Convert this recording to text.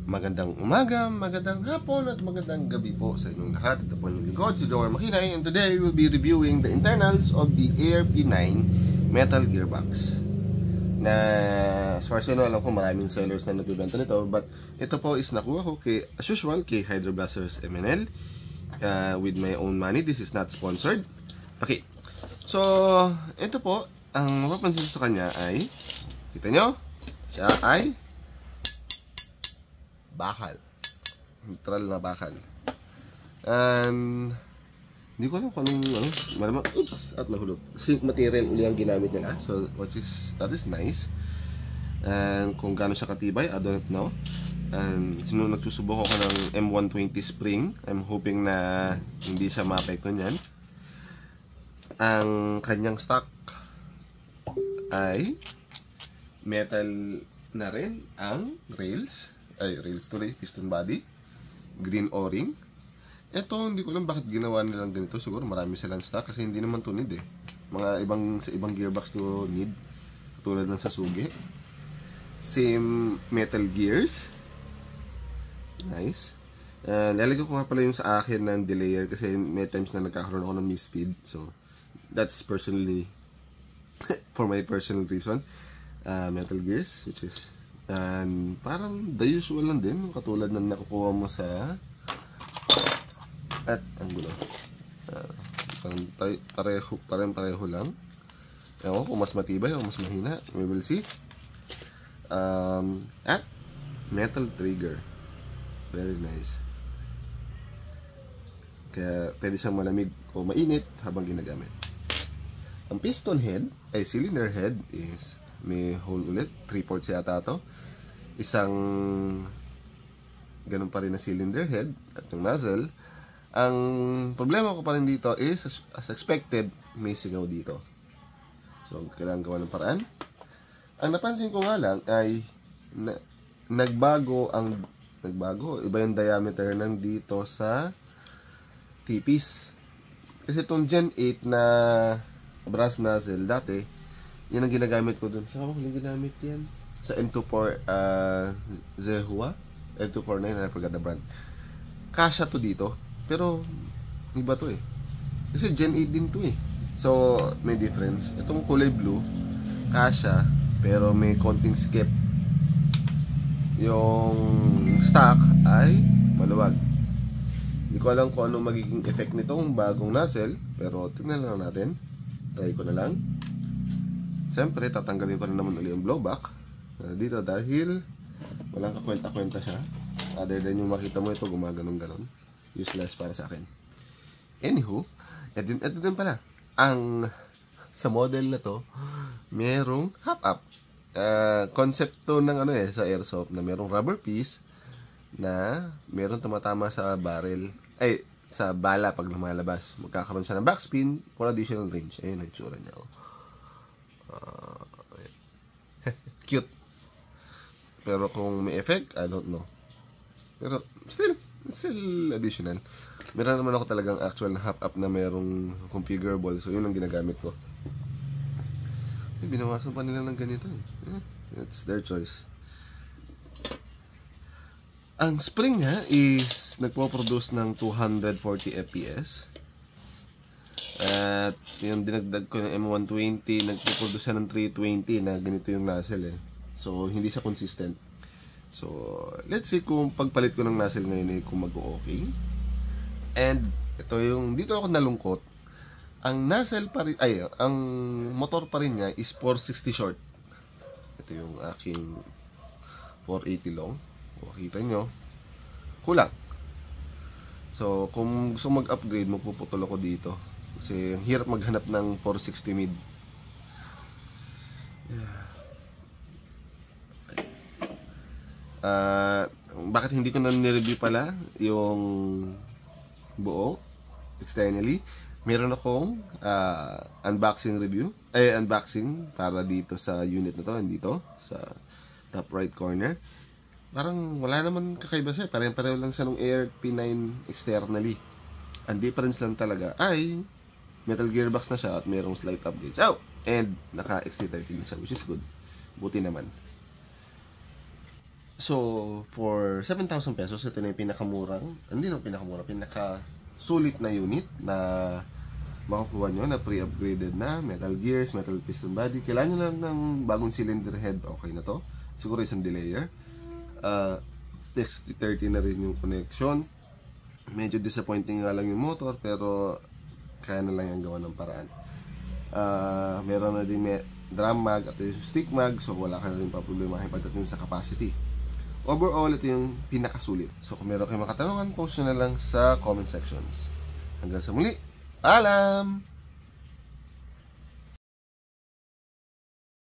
Magandang umaga, magandang hapon at magandang gabi po sa inyong lahat. Ito po yung lingkod, si Joel Makinay, and today we'll be reviewing the internals of the ARP9 metal gearbox. Na as far as I know, alam ko maraming sellers na nagbibenta nito, but ito po is nakuha ko kay, as usual, kay Hydroblasters MNL with my own money. This is not sponsored. Okay, so ito po, ang mapapansin sa kanya ay, kita nyo, siya ay bakal, literal na bakal. And hindi ko alam kung anong malamang, oops, at nahulog. Zinc material uli ang ginamit nila, so that is nice. And kung gaano siya katibay, I don't know. And sino nagsusubok ako ng M120 spring, I'm hoping na hindi siya maapekto niyan. Ang kanyang stock ay metal na rin ang rails tuloy, piston body, green o-ring. Ito, hindi ko alam bakit ginawa nilang ganito. Siguro marami silang stock kasi hindi naman to need eh. Sa ibang gearbox to need, tulad ng Sasugi. Same metal gears. Nice. Lalagyan ko nga pala yung sa akin ng delayer kasi may times na nagkakaroon ako ng misspeed. So, that's personally for my personal reason. Metal gears, which is parang the usual lang din, katulad ng nakukuha mo sa at ang gulo. Pareho lang. Ewan ko kung mas matibay o mas mahina, we will see. At metal trigger, very nice. Kaya pwede siyang malamig o mainit habang ginagamit. Ang piston head ay cylinder head is may hole ulit, 3/4 yata to. Isang ganun pa rin na cylinder head at yung nozzle. Ang problema ko pa rin dito is, as expected, may sigaw dito. So, kailangan gawa ng paraan. Ang napansin ko nga lang ay nagbago, iba yung diameter ng dito sa tipis. Kasi itong Gen 8 na brass nozzle, dati, yan ang ginagamit ko dun. Saan ko lang ginamit yan? Sa M24 Zehua, M249, I forgot the brand. Kasha to dito, pero iba to eh. Kasi Gen 8 din to eh. So, may difference. Itong kulay blue, kasha, pero may konting skip. Yung stock ay maluwag. Hindi ko alam kung anong magiging effect nitong bagong nozzle, pero tingnan lang natin. Try ko na lang. Siyempre, tatanggalin ko na naman ulit yung blowback dito dahil walang kakwenta-kwenta siya. Other than yung makita mo ito gumaganon-ganon. Useless para sa akin. Anywho, ito din pala. Sa model na to, merong hop-up. Concept to ng sa airsoft na merong rubber piece na meron tumatama sa barrel. Sa bala pag lumalabas. Magkakaroon siya ng backspin for additional range. Ayun ang itsura niya. Cute. Pero kung may effect, I don't know. Pero still additional. Meron naman ako talagang actual na hop-up na merong configurable. So yun ang ginagamit ko. Binawasan pa nila ng ganito eh. It's their choice. Ang spring niya is nagpo-produce ng 240 FPS. At yung dinagdag ko ng M120, nagpo-produce siya ng 320 na ganito yung nozzle eh. So, hindi siya consistent. So, let's see kung pagpalit ko ng nozzle ngayon ay kung mag-okay. And, ito yung, dito ako nalungkot. Ang nozzle pa rin, ang motor pa rin niya is 460 short. Ito yung aking 480 long. O, kita nyo. Kulang. So, kung gusto mag-upgrade, magpuputol ako dito. Kasi, hirap maghanap ng 460 mid. Bakit hindi ko na nireview pala yung buo externally? Meron akong unboxing review, unboxing para dito sa unit na to, dito sa top right corner. Parang wala naman kakaiba siya, pareho lang siya ng ARP9 externally. Ang difference lang talaga ay metal gearbox na siya at merong slight updates. And naka XT13 siya, which is good. Buti naman. So, for 7,000 pesos, ito na yung pinakamurang, hindi na pinakamura, pinakasulit na unit na makukuha nyo na pre-upgraded na metal gears, metal piston body. Kailangan nyo lang ng bagong cylinder head, okay na to. Siguro isang delayer. XT30 na rin yung connection. Medyo disappointing nga lang yung motor, pero kaya na lang yung gawa ng paraan. Meron na din drum mag at yung stick mag, so wala ka na rin pa problema pagdating sa capacity. Overall, ito yung pinakasulit. So kung meron kayong makatanungan, post nyo na lang sa comment sections. Hanggang sa muli, paalam!